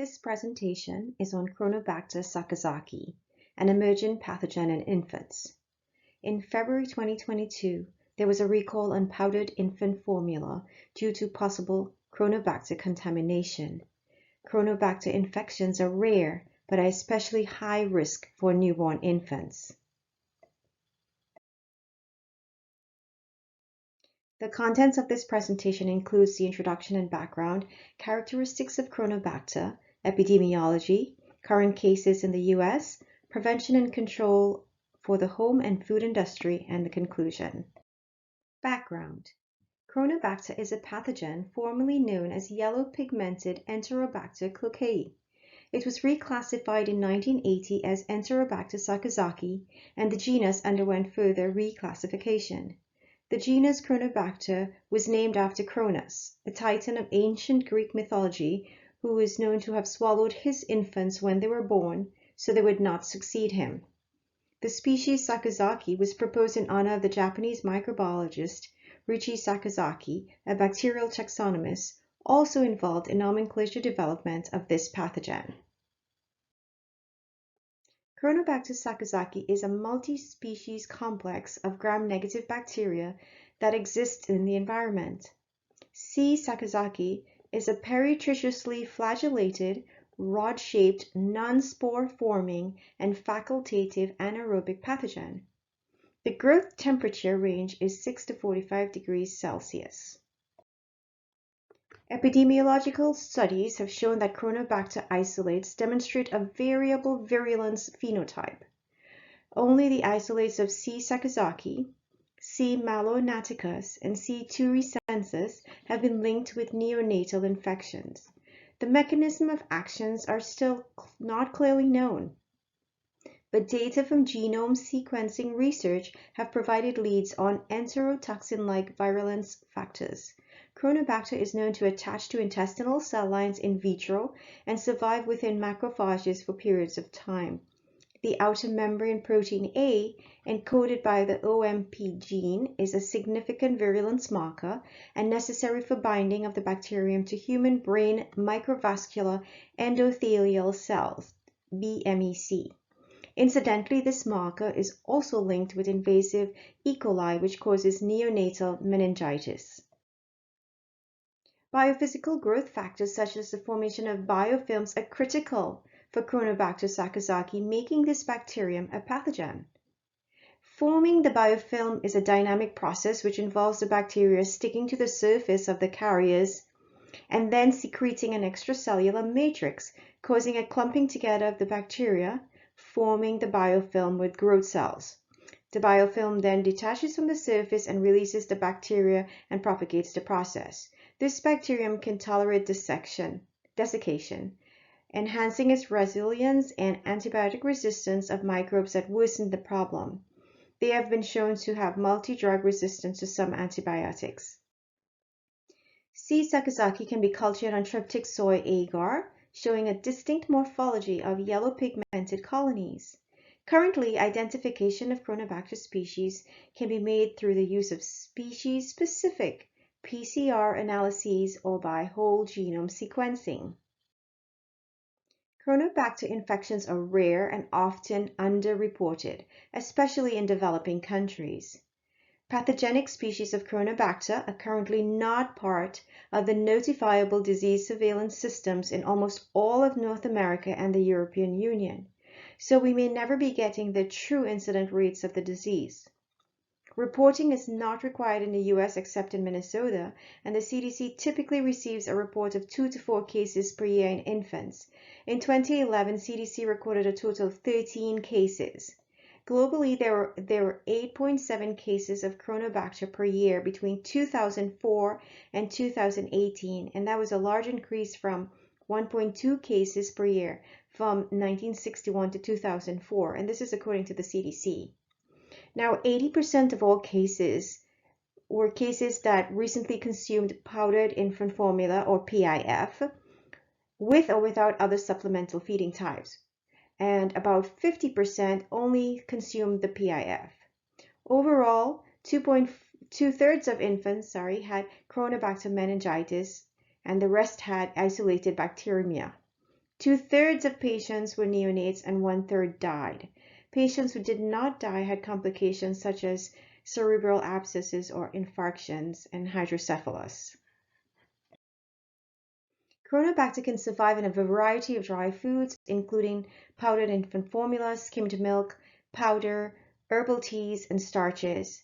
This presentation is on Cronobacter Sakazakii, an emergent pathogen in infants. In February 2022, there was a recall on powdered infant formula due to possible Cronobacter contamination. Cronobacter infections are rare, but are especially high risk for newborn infants. The contents of this presentation includes the introduction and background, characteristics of Cronobacter, epidemiology, current cases in the US, prevention and control for the home and food industry, and the conclusion. Background. Cronobacter is a pathogen formerly known as yellow pigmented Enterobacter sakazakii. It was reclassified in 1980 as Enterobacter Sakazakii, and the genus underwent further reclassification. The genus Cronobacter was named after Cronus, a titan of ancient Greek mythology who is known to have swallowed his infants when they were born so they would not succeed him. The species Sakazakii was proposed in honor of the Japanese microbiologist Ryuichi Sakazakii, a bacterial taxonomist, also involved in nomenclature development of this pathogen. Cronobacter Sakazakii is a multi-species complex of gram-negative bacteria that exists in the environment. C. sakazakii is a peritrichously flagellated, rod-shaped, non-spore-forming, and facultative anaerobic pathogen. The growth temperature range is 6 to 45 degrees Celsius. Epidemiological studies have shown that Cronobacter isolates demonstrate a variable virulence phenotype. Only the isolates of C. sakazakii, C. malonaticus, and C. turicensis have been linked with neonatal infections. The mechanism of actions are still not clearly known, but data from genome sequencing research have provided leads on enterotoxin-like virulence factors. Cronobacter is known to attach to intestinal cell lines in vitro and survive within macrophages for periods of time. The outer membrane protein A, encoded by the OMP gene, is a significant virulence marker and necessary for binding of the bacterium to human brain microvascular endothelial cells, BMEC. Incidentally, this marker is also linked with invasive E. coli, which causes neonatal meningitis. Biophysical growth factors such as the formation of biofilms are critical for Cronobacter Sakazakii, making this bacterium a pathogen. Forming the biofilm is a dynamic process which involves the bacteria sticking to the surface of the carriers and then secreting an extracellular matrix, causing a clumping together of the bacteria, forming the biofilm with growth cells. The biofilm then detaches from the surface and releases the bacteria and propagates the process. This bacterium can tolerate desiccation, enhancing its resilience and antibiotic resistance of microbes that worsen the problem. They have been shown to have multi-drug resistance to some antibiotics. C. sakazakii can be cultured on tryptic soy agar, showing a distinct morphology of yellow pigmented colonies. Currently, identification of Cronobacter species can be made through the use of species-specific PCR analyses or by whole genome sequencing. Cronobacter infections are rare and often underreported, especially in developing countries. Pathogenic species of Cronobacter are currently not part of the notifiable disease surveillance systems in almost all of North America and the European Union, so we may never be getting the true incident rates of the disease. Reporting is not required in the US except in Minnesota, and the CDC typically receives a report of 2 to 4 cases per year in infants. In 2011, CDC recorded a total of 13 cases. Globally, there were 8.7 cases of Cronobacter per year between 2004 and 2018, and that was a large increase from 1.2 cases per year from 1961 to 2004, and this is according to the CDC. Now, 80% of all cases were cases that recently consumed powdered infant formula or PIF with or without other supplemental feeding types, and about 50% only consumed the PIF. Overall, two-thirds of infants had Cronobacter meningitis, and the rest had isolated bacteremia. 2/3 of patients were neonates and 1/3 died. Patients who did not die had complications such as cerebral abscesses or infarctions and hydrocephalus. Cronobacter can survive in a variety of dry foods, including powdered infant formula, skimmed milk, powder, herbal teas, and starches.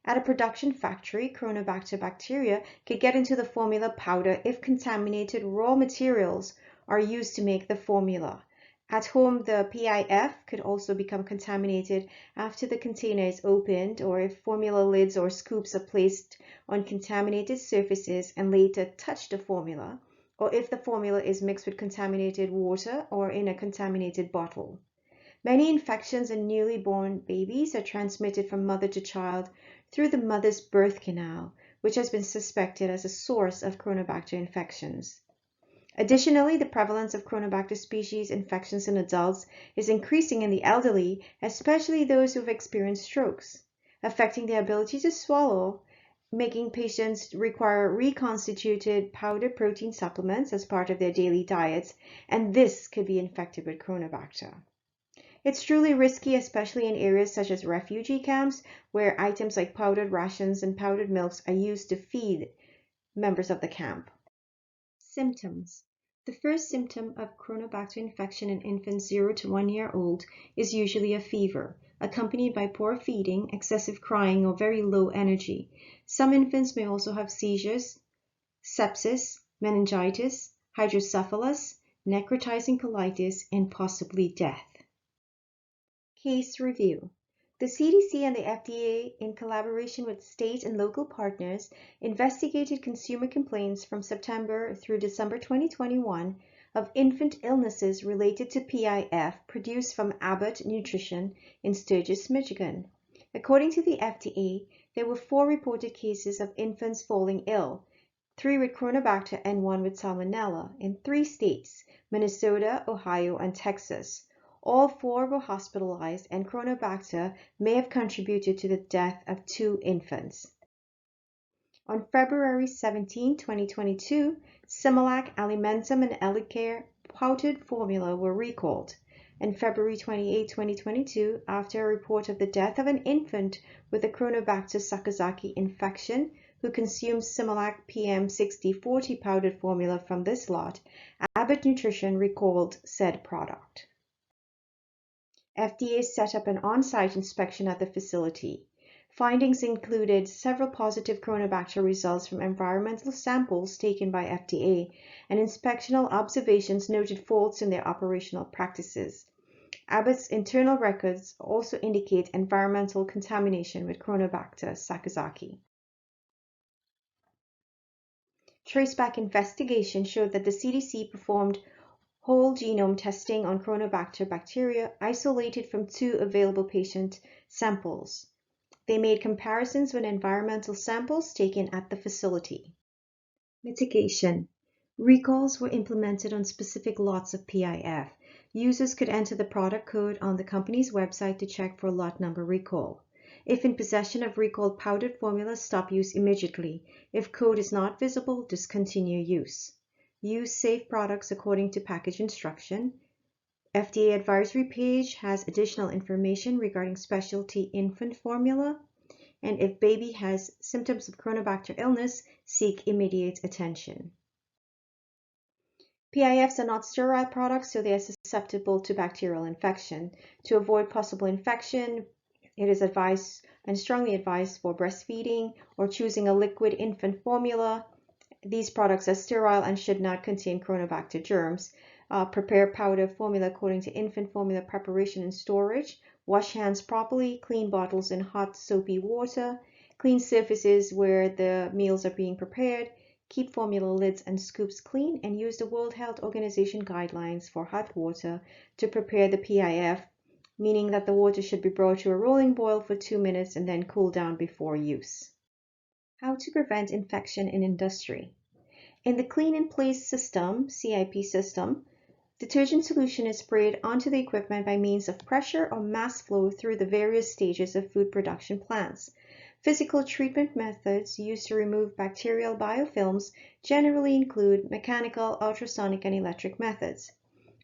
At a production factory, Cronobacter bacteria could get into the formula powder if contaminated raw materials are used to make the formula. At home, the PIF could also become contaminated after the container is opened or if formula lids or scoops are placed on contaminated surfaces and later touch the formula, or if the formula is mixed with contaminated water or in a contaminated bottle. Many infections in newly born babies are transmitted from mother to child through the mother's birth canal, which has been suspected as a source of Cronobacter infections. Additionally, the prevalence of Cronobacter species infections in adults is increasing in the elderly, especially those who have experienced strokes, affecting their ability to swallow, making patients require reconstituted powdered protein supplements as part of their daily diets, and this could be infected with Cronobacter. It's truly risky, especially in areas such as refugee camps, where items like powdered rations and powdered milks are used to feed members of the camp. Symptoms. The first symptom of Cronobacter infection in infants 0 to 1 year old is usually a fever, accompanied by poor feeding, excessive crying, or very low energy. Some infants may also have seizures, sepsis, meningitis, hydrocephalus, necrotizing colitis, and possibly death. Case review. The CDC and the FDA, in collaboration with state and local partners, investigated consumer complaints from September through December 2021 of infant illnesses related to PIF produced from Abbott Nutrition in Sturgis, Michigan. According to the FDA, there were 4 reported cases of infants falling ill, 3 with Cronobacter and 1 with Salmonella, in 3 states, Minnesota, Ohio, and Texas. All 4 were hospitalized, and Cronobacter may have contributed to the death of 2 infants. On February 17, 2022, Similac, Alimentum, and Elecare powdered formula were recalled. On February 28, 2022, after a report of the death of an infant with a Cronobacter Sakazakii infection who consumed Similac PM6040 powdered formula from this lot, Abbott Nutrition recalled said product. FDA set up an on-site inspection at the facility. Findings included several positive Cronobacter results from environmental samples taken by FDA, and inspectional observations noted faults in their operational practices. Abbott's internal records also indicate environmental contamination with Cronobacter Sakazakii. Traceback investigation showed that the CDC performed whole genome testing on Cronobacter bacteria isolated from 2 available patient samples. They made comparisons with environmental samples taken at the facility. Mitigation. Recalls were implemented on specific lots of PIF. Users could enter the product code on the company's website to check for lot number recall. If in possession of recalled powdered formula, stop use immediately. If code is not visible, discontinue use. Use safe products according to package instruction. FDA advisory page has additional information regarding specialty infant formula. And if baby has symptoms of Cronobacter illness, seek immediate attention. PIFs are not sterile products, so they are susceptible to bacterial infection. To avoid possible infection, it is advised and strongly advised for breastfeeding or choosing a liquid infant formula. These products are sterile and should not contain Cronobacter germs. Prepare powder formula according to infant formula preparation and storage. Wash hands properly. Clean bottles in hot soapy water. Clean surfaces where the meals are being prepared. Keep formula lids and scoops clean, and use the World Health Organization guidelines for hot water to prepare the PIF, meaning that the water should be brought to a rolling boil for 2 minutes and then cool down before use. How to prevent infection in industry. In the Clean in Place system, CIP system, detergent solution is sprayed onto the equipment by means of pressure or mass flow through the various stages of food production plants. Physical treatment methods used to remove bacterial biofilms generally include mechanical, ultrasonic, and electric methods.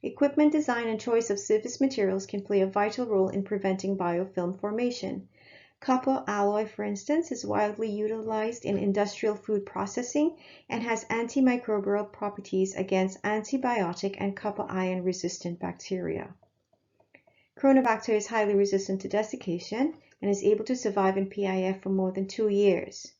Equipment design and choice of surface materials can play a vital role in preventing biofilm formation. Copper alloy, for instance, is widely utilized in industrial food processing and has antimicrobial properties against antibiotic and copper ion resistant bacteria. Cronobacter is highly resistant to desiccation and is able to survive in PIF for more than 2 years.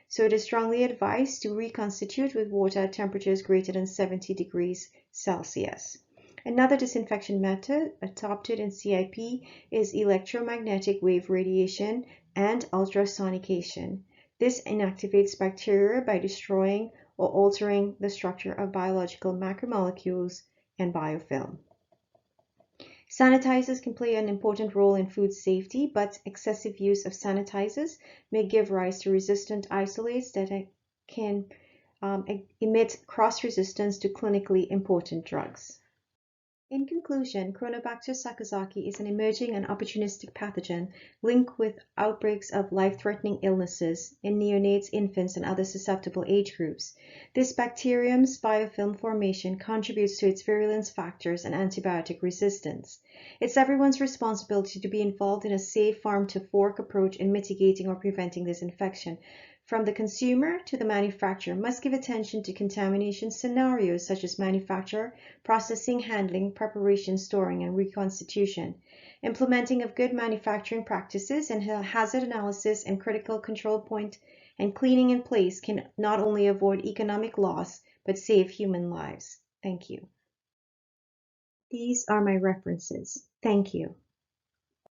So it is strongly advised to reconstitute with water at temperatures greater than 70 degrees Celsius. Another disinfection method adopted in CIP is electromagnetic wave radiation and ultrasonication. This inactivates bacteria by destroying or altering the structure of biological macromolecules and biofilm. Sanitizers can play an important role in food safety, but excessive use of sanitizers may give rise to resistant isolates that can emit cross-resistance to clinically important drugs. In conclusion, Cronobacter Sakazakii is an emerging and opportunistic pathogen linked with outbreaks of life-threatening illnesses in neonates, infants, and other susceptible age groups. This bacterium's biofilm formation contributes to its virulence factors and antibiotic resistance. It's everyone's responsibility to be involved in a safe farm-to-fork approach in mitigating or preventing this infection. From the consumer to the manufacturer must give attention to contamination scenarios such as manufacture, processing, handling, preparation, storing, and reconstitution. Implementing of good manufacturing practices and hazard analysis and critical control point and cleaning in place can not only avoid economic loss, but save human lives. Thank you. These are my references. Thank you.